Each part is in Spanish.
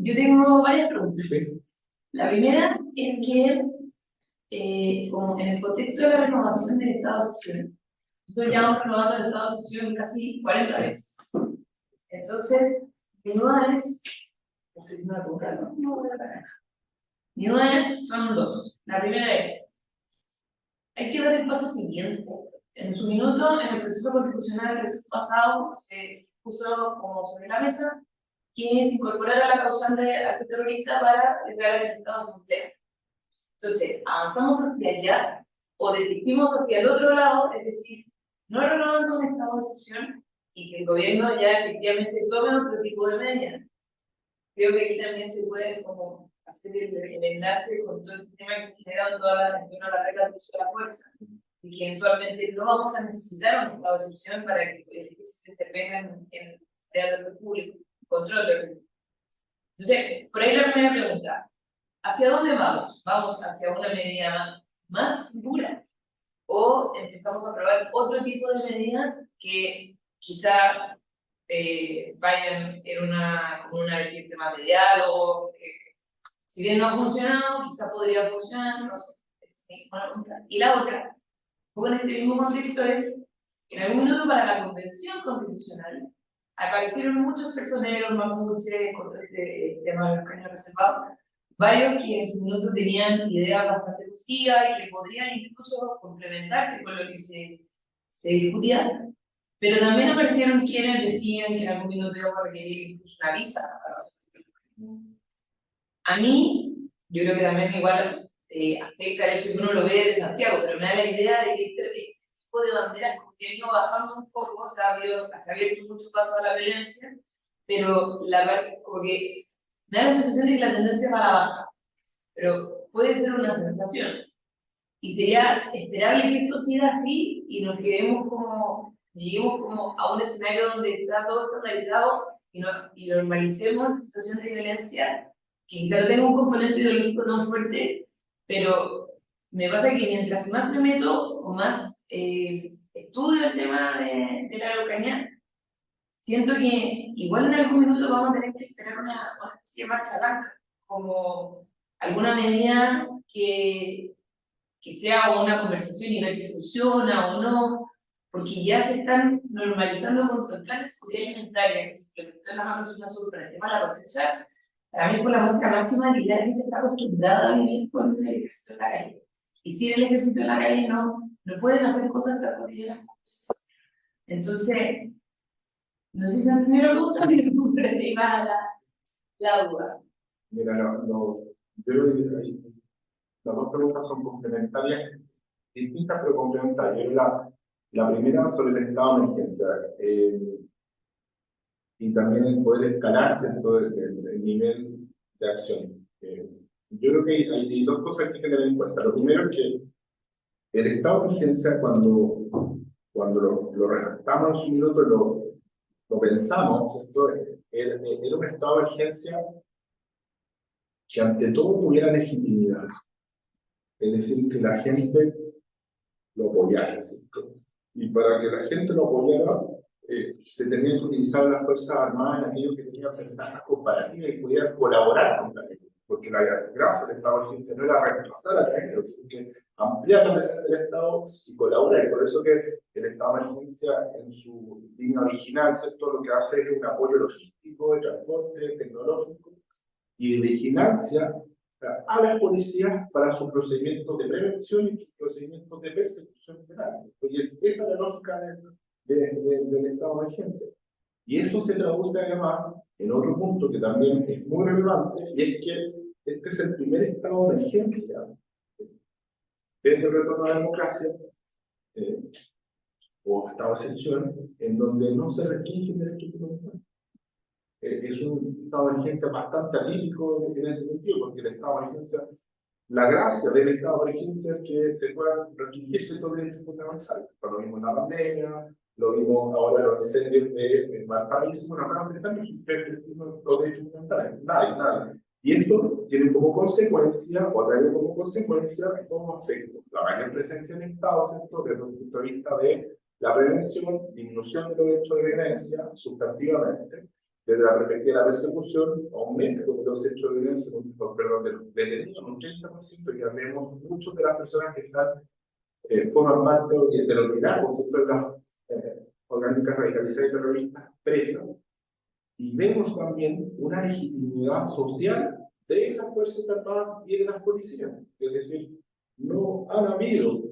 Yo tengo varias preguntas. Sí. La primera es que, como en el contexto de la renovación del estado de excepción, nosotros ya hemos renovado el estado de excepción casi 40 veces. Entonces, mi duda es, estoy haciendo una pregunta, ¿no? No voy a parar. Mi duda son dos. La primera es, hay que dar el paso siguiente. En su minuto, en el proceso constitucional recién pasado, se puso como sobre la mesa que se incorporara la causal de acto terrorista para declarar el estado de asamblea. Entonces, avanzamos hacia allá o desistimos hacia el otro lado, es decir, no renovando un estado de excepción y que el gobierno ya efectivamente tome otro tipo de medidas. Creo que aquí también se puede como hacer el enlace con todo el tema que se genera en torno a la regla del uso de la fuerza y que eventualmente no vamos a necesitar un estado de excepción para que el ejército intervenga en el orden público, control del orden. Entonces, por ahí la primera pregunta, ¿hacia dónde vamos? ¿Vamos hacia una medida más dura? ¿O empezamos a probar otro tipo de medidas que quizá vayan como una vertiente más de diálogo? Si bien no ha funcionado, quizá podría funcionar, no sé. Es una pregunta. Y la otra, un poco en este mismo contexto, es que en algún minuto para la Convención Constitucional aparecieron muchos personeros, mapuches, con todo este tema de los caños reservados, varios que en su minuto tenían ideas bastante positivas y que podrían incluso complementarse con lo que se discutía, pero también aparecieron quienes decían que en algún minuto íbamos a requerir incluso una visa para hacerlo. A mí, yo creo que también igual afecta el hecho de que uno lo ve de Santiago, pero me da la idea de que este tipo de banderas como que han ido bajando un poco, se ha abierto mucho paso a la violencia, pero como que me da la sensación de que la tendencia va a la baja, pero puede ser una sensación. Y sería esperable que esto siga así y nos lleguemos como a un escenario donde está todo estandarizado y normalicemos la situación de violencia, que quizá no tenga un componente ideológico tan fuerte, pero me pasa que mientras más me meto o más estudio el tema de la Araucanía, siento que igual en algún minuto vamos a tener que esperar una especie de marcha blanca, como alguna medida que sea una conversación y ver si funciona o no, porque ya se están normalizando con el plan de seguridad alimentaria que se implementó en la mano de una sur para el tema de la cosecha. Para mí fue la muestra máxima de que ya la gente está acostumbrada a vivir con el ejército en la calle. Y si el ejército en la calle no pueden hacer cosas tan cotidianas como cosas. Entonces, no sé si han tenido preguntas, pero me arriba la duda. Mira, yo creo que las dos preguntas son complementarias, distintas pero complementarias. La primera sobre el estado de emergencia y también el poder escalar, ¿cierto?, el nivel de acción. Yo creo que hay dos cosas que hay que tener en cuenta. Lo primero es que el estado de emergencia, cuando lo redactamos en su minuto, lo pensamos, ¿cierto?, era un estado de emergencia que ante todo tuviera legitimidad. Es decir, que la gente lo apoyara, ¿cierto? Y para que la gente lo apoyara, se tenían que utilizar las Fuerzas Armadas en aquellos que tenían ventajas comparativas y pudieran colaborar con la gente. Porque la gracia del Estado de emergencia no era reemplazar a la gente, sino que ampliar la presencia del Estado y colaborar. Y por eso que el Estado de emergencia, en su línea original, ¿cierto?, lo que hace es un apoyo logístico, de transporte, tecnológico y de vigilancia a las policías para sus procedimientos de prevención y sus procedimientos de persecución penal. Y esa es la lógica del estado de emergencia. Y eso se traduce además en otro punto que también es muy relevante, y es que este es el primer estado de emergencia desde el retorno a la democracia o estado de excepción, en donde no se restringen derechos fundamentales. Es un estado de emergencia bastante atípico en ese sentido, porque el estado de emergencia, la gracia del estado de emergencia es que se puedan restringirse todos los derechos fundamentales. Lo vimos en la pandemia, lo vimos ahora en los incendios de Valparaíso, bueno, acá no están restringiendo los derechos fundamentales, nadie. Y esto tiene como consecuencia, o trae como consecuencia, dos aspectos. La mayor presencia del Estado, ¿cierto?, desde el punto de vista de la prevención, disminución de los hechos de violencia, sustantivamente, desde la perspectiva de la persecución, aumento de los hechos de violencia, perdón, de los detenidos en un 30%, y ya vemos muchas de las personas que están, forman parte de los liderazgos de las orgánicas radicalizadas y terroristas presas. Y vemos también una legitimidad social de las Fuerzas Armadas y de las policías. Es decir, no han habido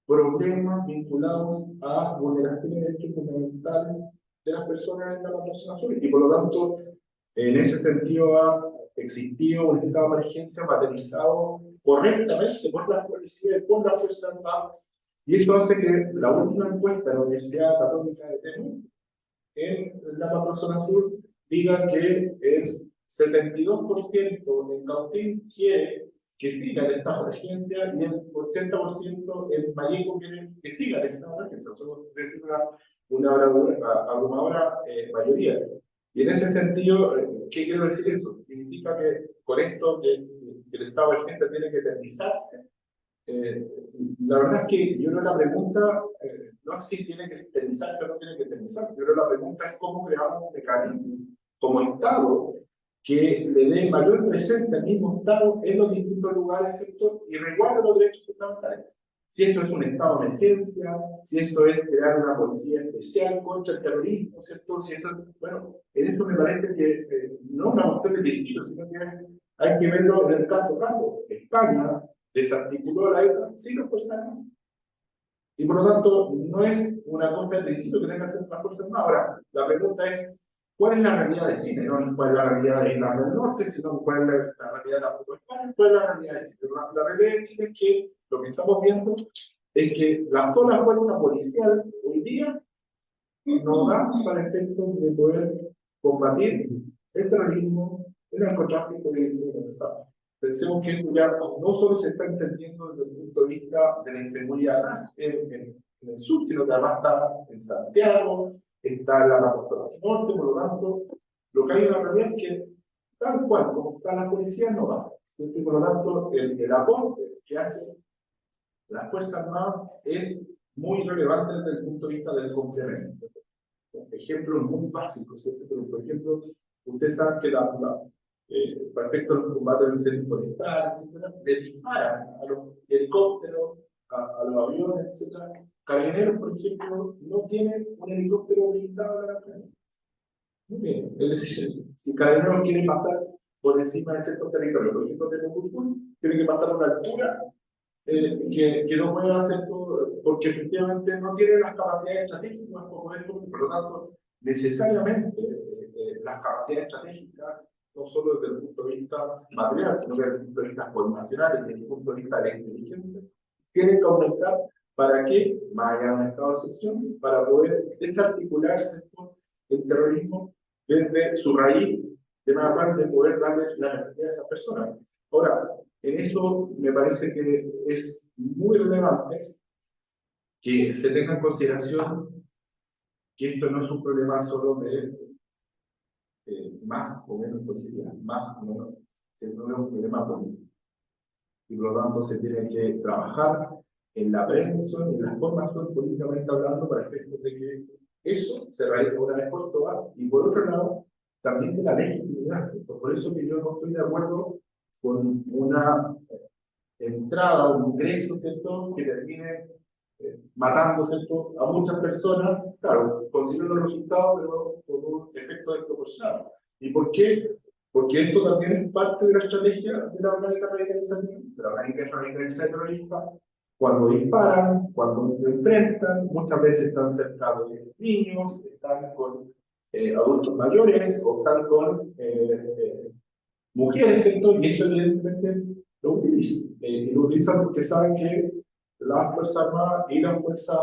problemas vinculados a vulneraciones de derechos fundamentales de las personas en la población azul. Y por lo tanto, en ese sentido ha existido un estado de emergencia materializado correctamente por las policías y por las Fuerzas Armadas. Y esto hace que la última encuesta de la Universidad Católica de Temuco en la macrozona sur diga que el 72% en Cautín quiere que siga el estado de emergencia y el 80% en Mayeco quiere que siga el estado de emergencia. Es decir, una abrumadora mayoría. Y en ese sentido, ¿qué quiero decir eso? Significa que con esto que el estado de emergencia tiene que eternizarse. La verdad es que yo creo que la pregunta no es si tiene que eternizarse o no tiene que eternizarse. Yo creo que la pregunta es cómo creamos un mecanismo como Estado que le dé mayor presencia al mismo Estado en los distintos lugares, ¿cierto? Y resguarde los derechos fundamentales. Si esto es un estado de emergencia, si esto es crear una policía especial contra el terrorismo, ¿cierto? Si esto, bueno, en esto me parece que no es una cuestión de principio, sino que hay que verlo en el caso a caso. España desarticuló la ETA sin las Fuerzas Armadas. Y por lo tanto, no es una cosa de principio que tenga que hacer las Fuerzas Armadas. Ahora, la pregunta es, ¿cuál es la realidad de Chile? No cuál es la realidad de Irlanda del Norte, sino cuál es la realidad de la propia España, cuál es la realidad de Chile. La realidad de Chile es que lo que estamos viendo es que la sola fuerza policial hoy día no da para efectos de poder combatir el terrorismo, el narcotráfico y el crimen organizado. Pensemos que esto ya no solo se está entendiendo desde el punto de vista de la inseguridad más en el sur, sino que además está en Santiago, está en la Macrozona Norte, por lo tanto, lo que hay en la realidad es que tal cual como está la policía no va. Y por lo tanto, el aporte que hace la Fuerza Armada es muy relevante desde el punto de vista del complemento. Ejemplos muy básicos, ¿cierto? Pero, por ejemplo, usted sabe que para efectos de combate del incendio forestal, etcétera, le disparan a los helicópteros, a los aviones, etcétera. Carabineros, por ejemplo, no tienen un helicóptero blindado de la playa. Muy bien. Es decir, si Carabineros quiere pasar por encima de ciertos territorios, por ejemplo, de Tucumán, tiene que pasar a una altura que no puede hacer todo, porque efectivamente no tiene las capacidades estratégicas para poder, por lo tanto, necesariamente las capacidades estratégicas, no solo desde el punto de vista material, sino desde el punto de vista coordinacional y desde el punto de vista de la inteligencia, tienen que aumentar para que, más allá de un estado de excepción, para poder desarticularse el terrorismo desde su raíz, de manera de poder darles la energía a esas personas. Ahora, en eso me parece que es muy relevante que se tenga en consideración que esto no es un problema solo de más o menos policía, más o menos, sino es un problema político. Y por lo tanto se tiene que trabajar en la prevención y en la formación políticamente hablando para efectos de que eso se realice una vez por todas, y por otro lado, también de la legitimidad, ¿cierto? Por eso que yo no estoy de acuerdo con una entrada o ingreso, ¿cierto?, que termine matando, ¿cierto?, a muchas personas, claro, consiguiendo los resultados, pero por un efecto desproporcionado. ¿Y por qué? Porque esto también es parte de la estrategia de la orgánica radicalizada, de la orgánica radicalizada terrorista. Cuando disparan, cuando se enfrentan, muchas veces están cerca de niños, están con adultos mayores o están con mujeres, ¿cierto? Y eso evidentemente lo utilizan. Y lo utilizan porque saben que las Fuerzas Armadas y las Fuerzas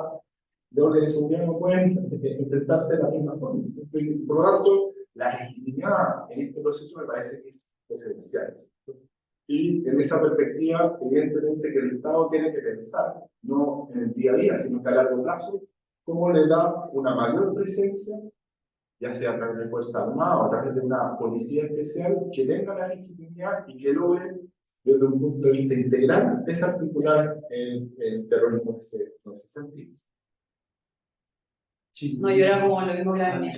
de orden de seguridad no pueden enfrentarse de la misma forma. Y por lo tanto, la legitimidad en este proceso me parece que es esencial, ¿cierto? Y en esa perspectiva, evidentemente que el Estado tiene que pensar, no en el día a día, sino que a largo plazo, cómo le da una mayor presencia, ya sea a través de Fuerza Armada o a través de una policía especial, que tenga la legitimidad y que logre, desde un punto de vista integral, desarticular el terrorismo en ese sentido. Sí. No, yo era como lo mismo que la mía.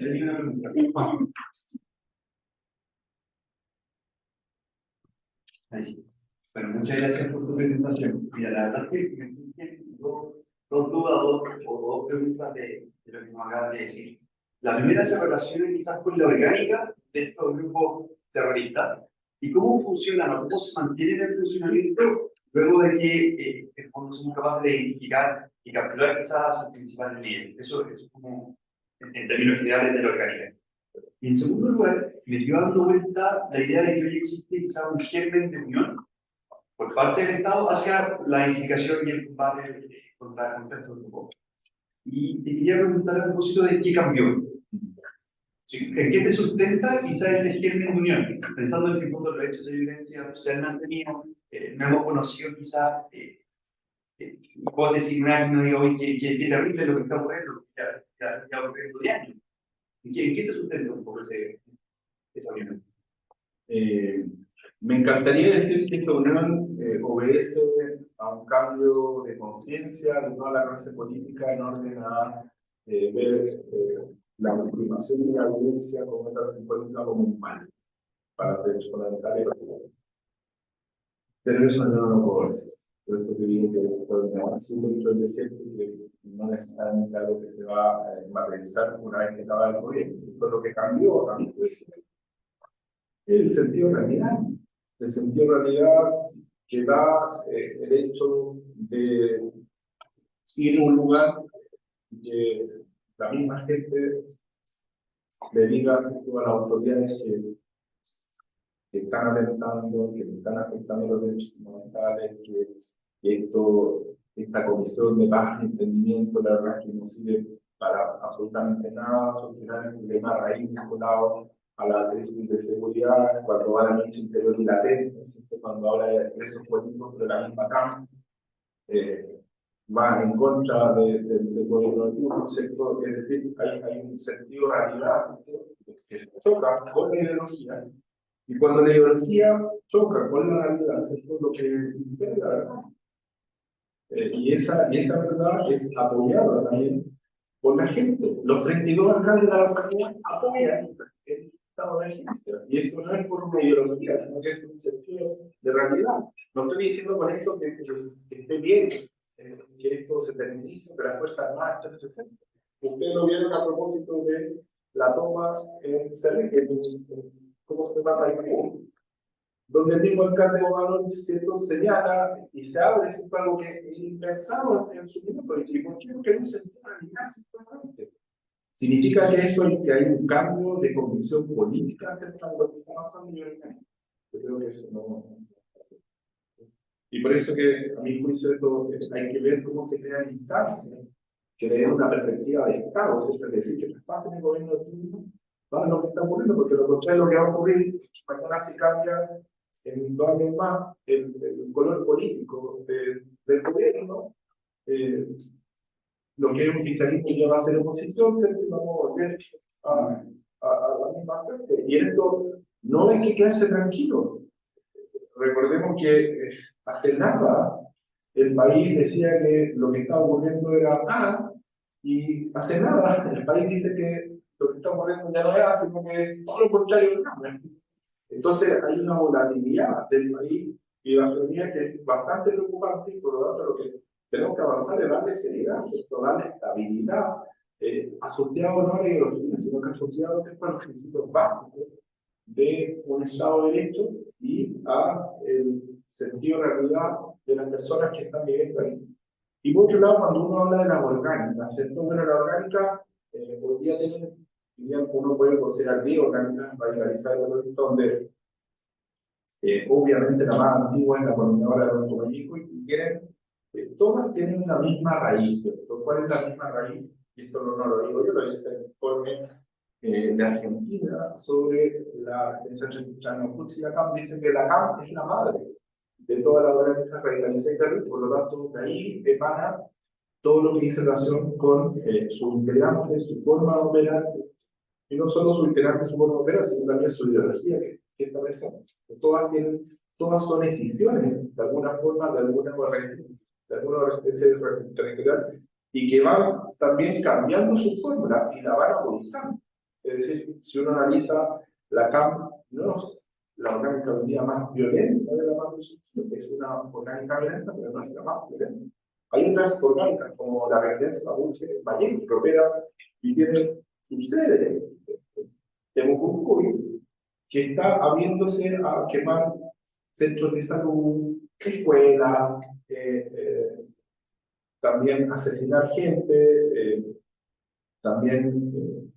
Ahí sí. Bueno, muchas gracias por tu presentación. Mira, la verdad es que me surgen dos dudas o dos preguntas de lo que nos acabas de decir. La primera se relaciona quizás con la orgánica de estos grupos terroristas y cómo funcionan o cómo se mantienen el funcionamiento luego de que somos capaces de identificar y capturar quizás a sus principales líderes. Eso es como en términos generales de la orgánica. Y en segundo lugar, me estoy dando vuelta la idea de que hoy existe quizás un germen de unión por parte del Estado hacia la identificación y el combate contra estos grupos. Y te quería preguntar a propósito de qué cambió. ¿En qué te sustenta quizás este germen de unión? Pensando en que los hechos de violencia se han mantenido, no hemos conocido quizás hipótesis, no digo hoy que terrible lo que está ocurriendo, ya ocurriendo de años. ¿En qué te sustenta un poco esa unión? Me encantaría decir que esta unión obedece a un cambio de conciencia de toda la clase política en orden a ver la legitimación de la violencia como una clase política como un mal para los derechos fundamentales. Pero eso yo no lo puedo decir. Por eso te digo que es un hecho del desierto que no necesariamente algo que se va a materializar una vez que acaba el gobierno. Esto es lo que cambió también. El sentido de realidad. El sentido de realidad que da el hecho de ir a un lugar que la misma gente le diga a las autoridades que están atentando, que están afectando los derechos fundamentales, que esta comisión de paz y entendimiento, la verdad, que no sirve para absolutamente nada, solucionar el problema raíz vinculado a la crisis de seguridad, cuando va a la lucha interior y latente, cuando habla de presos políticos de la misma Cámara, va en contra del gobierno de turno, ¿cierto? Es decir, hay un sentido de realidad, ¿cierto?, que se choca con la ideología, y cuando la ideología choca con la realidad, ¿cierto?, lo que impera la verdad. Y esa verdad es apoyada también por la gente. Los 32 alcaldes de la Araucanía apoyan el estado de emergencia. Y esto no es por una ideología, sino que es un sentido de realidad. No estoy diciendo con esto que esté bien, que esto se terminice, que las Fuerzas Armadas, etc. Ustedes lo vieron a propósito de la toma en ¿cómo se llama? Donde el mismo alcalde Bogano señala y se abre, es algo que es impensado en su minuto. ¿Y por qué? Porque hay un sentido de realidad, simplemente. ¿Significa que eso es que hay un cambio de convicción política acerca de lo que está pasando en el país? Yo creo que eso no. Y por eso que, a mi juicio, esto, hay que ver cómo se crean instancias que le den una perspectiva de Estado, ¿cierto? Es decir, que traspasen el gobierno de turno para lo que está ocurriendo, porque lo contrario lo que va a ocurrir, mañana se cambia en 2 años más el color político del gobierno, lo que es oficialismo ya va a ser oposición, y vamos a volver a la misma parte. Y en esto no hay que quedarse tranquilo. Recordemos que hace nada el país decía que lo que estaba ocurriendo era A, y hace nada el país dice que lo que está ocurriendo ya no es A, sino que todo lo contrario es nada. Entonces hay una volatilidad del país y la ciudadanía que es bastante preocupante, y por lo tanto lo que tenemos que avanzar es darle seriedad, darle estabilidad, asociado no a la ideología, sino que asociado a los principios básicos de un Estado de Derecho y a el sentido de realidad de las personas que están viviendo ahí. Y por otro lado, cuando uno habla de las orgánicas, ¿cierto? Bueno, la orgánica hoy día tienen, uno puede considerar 10 orgánicas radicalizadas en el donde obviamente la más antigua es la coordinadora de Alto México, y tienen, todas tienen una misma raíz, ¿cierto? ¿Cuál es la misma raíz? Y esto no lo digo yo, lo dice el informe de Argentina sobre la defensa entre Mapuche y la CAM. Dice que la CAM es la madre de toda la orgánica radicalizada, por lo tanto, de ahí emana todo lo que dice relación con sus integrantes, su forma de operar, y no solo su integrantes, su forma de operar, sino también su ideología que está presente. Todas son decisiones, de alguna forma, de alguna especie de territorial, y que van también cambiando su fórmula y la van agonizando. Es decir, si uno analiza la CAM, no es la orgánica hoy día más violenta de la macrosubstitución, es una orgánica violenta, pero no es la más violenta. Hay otras orgánicas, como la referencia mapuche Mayen, que opera y tiene su sede de Mucuncuy, que está abriéndose a quemar centros de salud, escuelas, también asesinar gente, también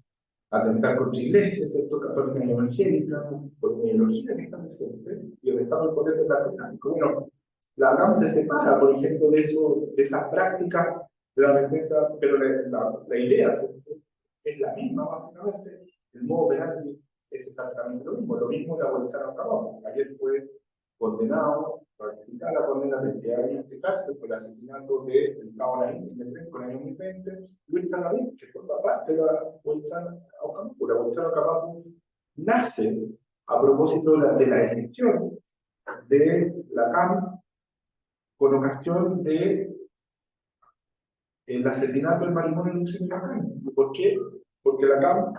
atentar contra iglesias, sector católica y evangélica, por una ideología que está presente, y donde está el poder del narcotráfico. Bueno, la ANAM se separa, por ejemplo, de esas prácticas de la defensa, pero la idea es la misma, básicamente. El modo penal es exactamente lo mismo de abolizar a trabajo. Ayer fue condenado, ratificar la condena de 20 años de cárcel por el asesinato del cabo Lavín en el Penco en el año 2020, Luis Lavín, que forma parte de la Huelchana Ocampo. La Huelchana Ocampo nace a propósito de la excepción de la CAM con ocasión de el asesinato del matrimonio de Luis Lavín. ¿Por qué? Porque la CAM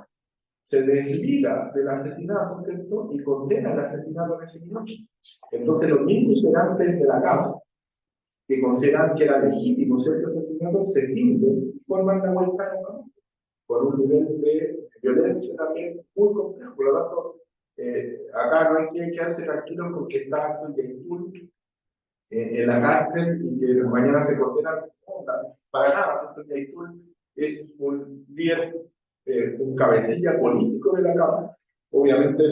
se desliga del asesinato, ¿cierto? Y condena el asesinato de ese niño. Entonces, los mismos integrantes de la CAM, que consideran que era legítimo cierto asesinato, se rinden y forman la vuelta con un nivel de violencia también muy complejo. Por lo tanto, acá no hay que quedarse tranquilos porque está el Yaitul en la cárcel y que mañana se condenan. Para nada, ¿cierto? Yaitul es un líder, un cabecilla político de la Cámara, obviamente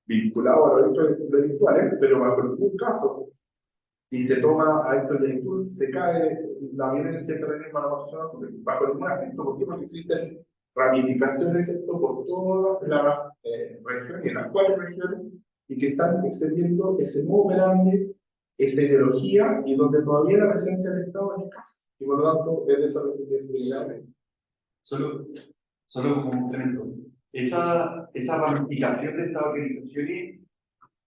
vinculado a los hechos delictuales, pero bajo ningún caso, si se toma a estos delictos, se cae la violencia terrorista a la persona bajo ningún aspecto. ¿Por qué? Porque existen ramificaciones esto por todas las regiones, en las 4 regiones, y que están extendiendo ese modo grande, esta ideología, y donde todavía la presencia del Estado es escasa. Y por lo tanto, es desarrollo. Solo como un complemento. Esa ramificación de estas organizaciones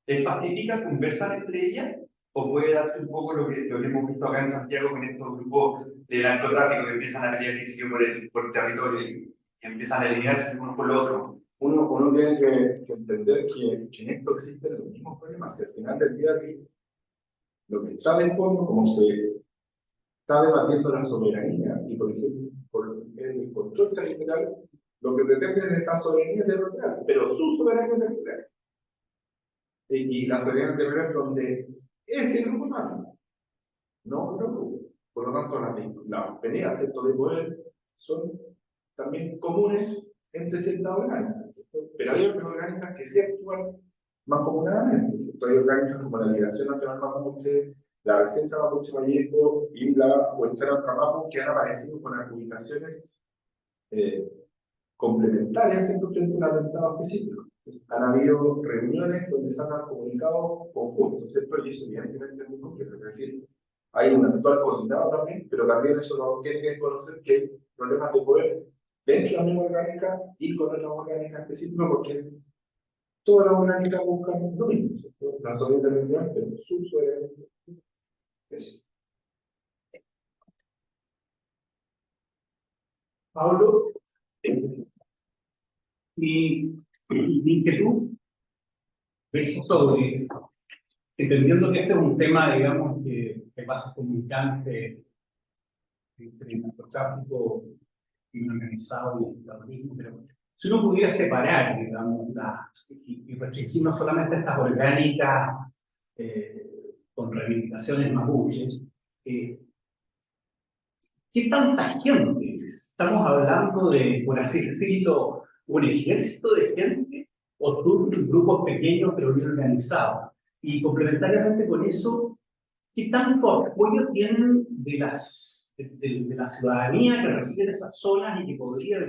es pacífica, conversan entre ellas, o puede darse un poco lo que hemos visto acá en Santiago con estos grupos de narcotráfico que empiezan a pelear por territorio y empiezan a eliminarse unos por los otros. Uno tiene que entender que en esto existen los mismos problemas. Si al final del día, lo que está de fondo, como se está debatiendo la soberanía, y por ejemplo, por el control territorial, lo que pretende es esta soberanía territorial, pero su soberanía territorial. Y la soberanía territorial donde este grupo humano, no otro grupo. Por lo tanto, las peleas de poder son también comunes entre ciertas orgánicas, ¿cierto? Pero hay otras orgánicas que sí actúan más comunadamente, ¿cierto? Hay orgánicas como la Liberación Nacional Mapuche, la Resistencia Mapuche Vallejo y la Huelchana Trabajo, que han aparecido con ubicaciones complementarias, ¿cierto? Frente a un atentado específico. Han habido reuniones donde se han comunicado conjuntos, ¿cierto? Y eso evidentemente es muy complejo. Es decir, hay un actual coordinado también, pero también eso nos tiene que desconocer que hay problemas de poder dentro de la misma orgánica y con otras orgánicas específicas, porque todas las orgánicas buscan lo mismo, ¿cierto? La soberanía territorial, pero su soberanía. Pablo, mi inquietud es sobre, entendiendo que este es un tema, digamos, que pasa comunicante entre el narcotráfico y organizado y el terrorismo, pero si uno pudiera separar, digamos, y restringir no solamente estas orgánicas con reivindicaciones mapuches, ¿qué tanta gente es? ¿Estamos hablando de, por así decirlo, un ejército de gente o grupos pequeños pero bien organizados? Y complementariamente con eso, ¿qué tanto apoyo tienen de la ciudadanía que reside en esas zonas y que podría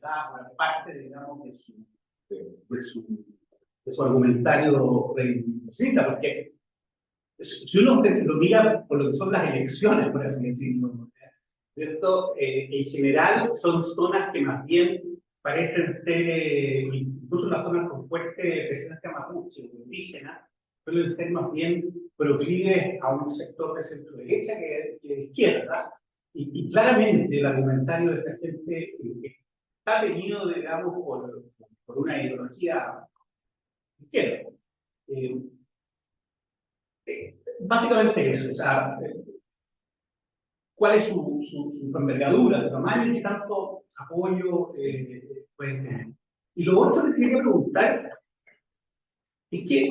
dar parte, digamos, de su argumentario reivindicacionista? Porque si uno lo mira por lo que son las elecciones, por así decirlo, ¿cierto? En general son zonas que más bien parecen ser, incluso las zonas con fuerte presencia mapuche o indígena, suelen ser más bien proclives a un sector de centro derecha que de izquierda, y claramente el argumentario de esta gente está tenido, digamos, por una ideología izquierda. Básicamente eso, o sea, cuál es su envergadura, su tamaño y qué tanto apoyo pueden tener. Y lo otro que quería preguntar es que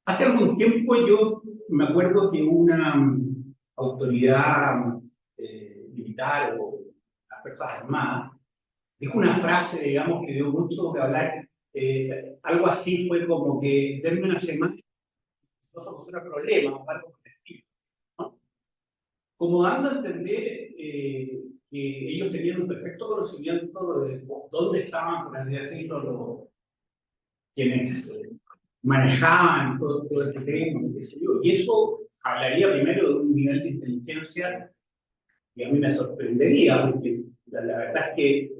hace algún tiempo yo me acuerdo que una autoridad militar o las Fuerzas Armadas dijo una frase, digamos, que dio mucho que hablar, algo así fue como que denme una semana, no soluciona problemas, o algo por el estilo, ¿no? Como dando a entender que ellos tenían un perfecto conocimiento de dónde estaban, por así decirlo, quienes manejaban todo este tema, qué sé yo. Y eso hablaría primero de un nivel de inteligencia que a mí me sorprendería, porque la verdad es que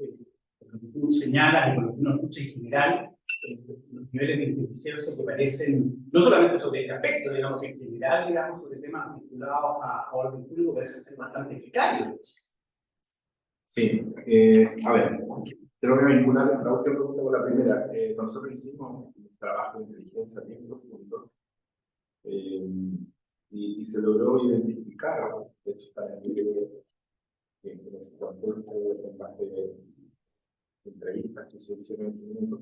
lo que tú señalas y lo que uno escucha en general, los niveles de inteligencia que parecen, no solamente sobre este aspecto, digamos, en general, digamos, sobre temas vinculados a orden público, parecen ser bastante precarios. Sí, a ver, tengo que vincular la última pregunta con la primera. Nosotros hicimos un trabajo de inteligencia bien profundo y se logró identificar, de hecho, está en el libro en ese contexto, en base de entrevistas que se hicieron en ese momento,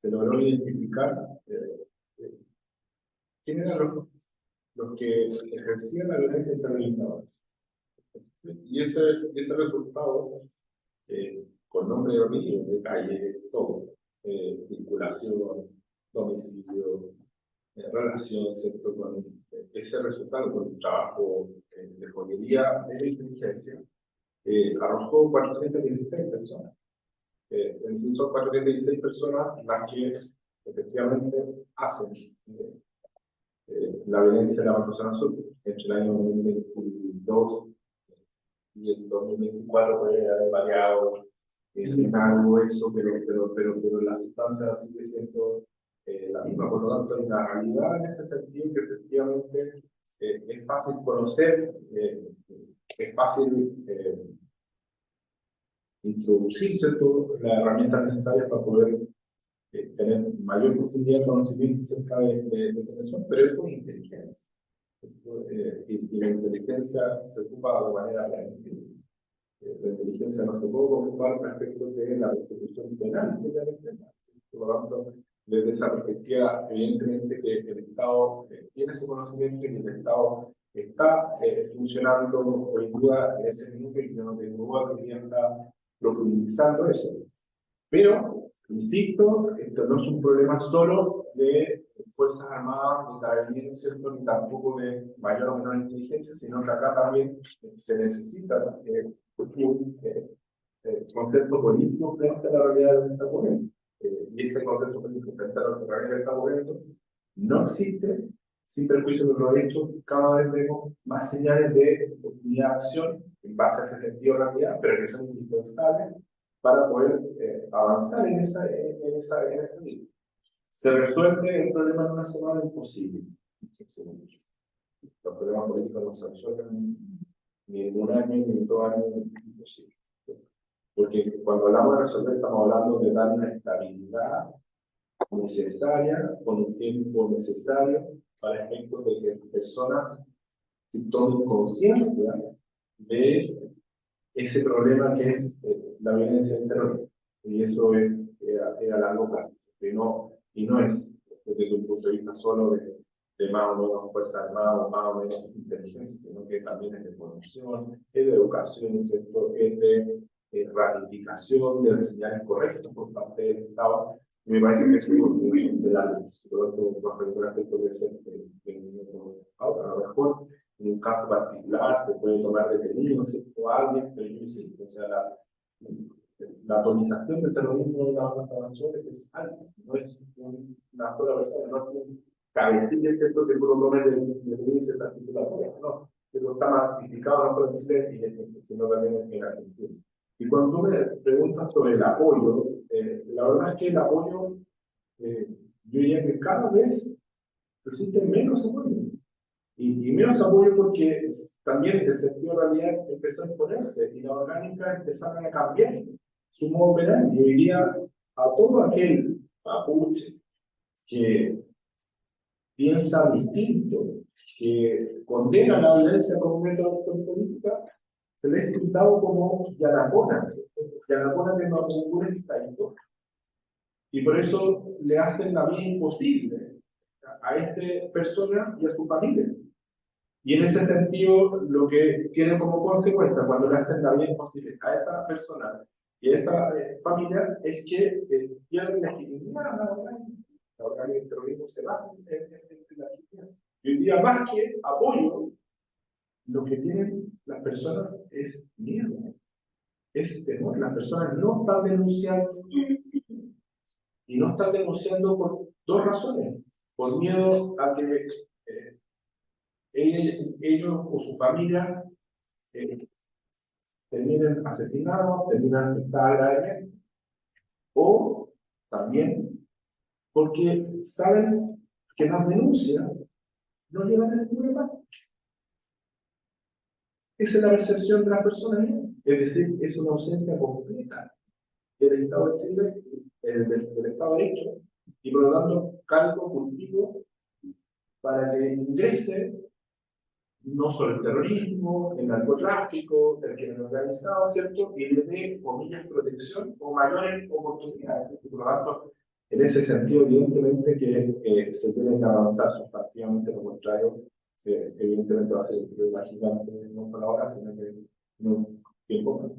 se logró identificar quién eran los que ejercían la violencia internalizada. Y ese resultado, con nombre de origen, detalle, todo, vinculación, domicilio, relación, ¿cierto? Con ese resultado, con el trabajo de joyería de la inteligencia, arrojó 416 personas. En sí son 416 personas las que efectivamente hacen la violencia de la macrozona sur entre el año 2022 y el 2024 puede haber variado en algo eso, pero la sustancia sigue siendo la misma. Por lo tanto, hay una realidad en ese sentido que efectivamente es fácil conocer, es fácil introducir las herramientas necesarias para poder tener mayor posibilidad de conocimiento acerca de eso, pero eso es inteligencia. Y la inteligencia se ocupa de manera preventiva. La inteligencia no se puede ocupar respecto de la persecución penal. Por lo tanto, desde esa perspectiva, evidentemente que el Estado tiene ese conocimiento y que el Estado está funcionando hoy día en ese minuto y que no tengo duda que está profundizando eso. Pero, insisto, esto no es un problema solo de Fuerzas Armadas, ni Carabineros, ¿cierto? Ni tampoco de mayor o menor inteligencia, sino que acá también se necesita un concepto político frente a la realidad que está ocurriendo. Y ese concepto político frente a la realidad que está ocurriendo no existe, sin perjuicio de lo hecho, cada vez vemos más señales de oportunidad de acción en base a ese sentido de realidad, pero que son indispensables para poder avanzar en esa línea. ¿Se resuelve el problema en una semana? Imposible. Los problemas políticos no se resuelven ni en un año, ni en 2 años, imposible. Porque cuando hablamos de resolver, estamos hablando de dar una estabilidad necesaria, con un tiempo necesario, para efectos de que personas tomen conciencia de ese problema que es la violencia del terror. Y eso es a largo plazo. Y no es desde un punto de vista solo de más o menos Fuerza Armada o más o menos inteligencia, sino que también es de formación, es de educación, ¿cierto? Es de ratificación de las señales correctas por parte del Estado. Y me parece que es un de la ley. Por lo tanto, bajo ningún aspecto puede ser de un otro. A lo mejor, en un caso particular, se puede tomar detenido, ¿cierto? A alguien, pero yo insisto, o sea, la atomización del terrorismo de la banda internacional es alta, no es una sola persona, no es un cabecilla, ¿cierto? Que tú lo tomes de índice particular, no, pero está más no solo en Chile, sino también en Argentina. Y cuando tú me preguntas sobre el apoyo, la verdad es que el apoyo, yo diría que cada vez existe menos apoyo. Y menos apoyo porque también el sentido de realidad empezó a imponerse y las orgánicas empezaron a cambiar su modo operandi. Yo diría a todo aquel mapuche que piensa distinto, que condena la violencia como método de acción política, se le es pintado como Yanacona, Yanacona de Mapungura histórico, y por eso le hacen la vida imposible a esta persona y a su familia. Y en ese sentido, lo que tiene como consecuencia cuando le hacen la vida imposible a esa persona y a esa familia es que pierden legitimidad a la orgánica. La orgánica del terrorismo se basa en la legitimidad. Y hoy día, más que apoyo, lo que tienen las personas es miedo, es temor. Las personas no están denunciando, y no están denunciando por dos razones: por miedo a que ellos o su familia terminen asesinados, terminan afectados gravemente, o también porque saben que las denuncias no llevan a ningún parte. Esa es la percepción de las personas, es decir, es una ausencia completa del Estado de Chile, del Estado de Derecho, y por lo tanto, caldo cultivo para que ingrese no solo el terrorismo, el narcotráfico, el crimen organizado, ¿cierto? Y le dé, comillas, protección o mayores oportunidades. Por lo tanto, en ese sentido, evidentemente que se tiene que avanzar sustantivamente, lo contrario, evidentemente va a ser un problema gigante, no solo ahora, sino que en un tiempo.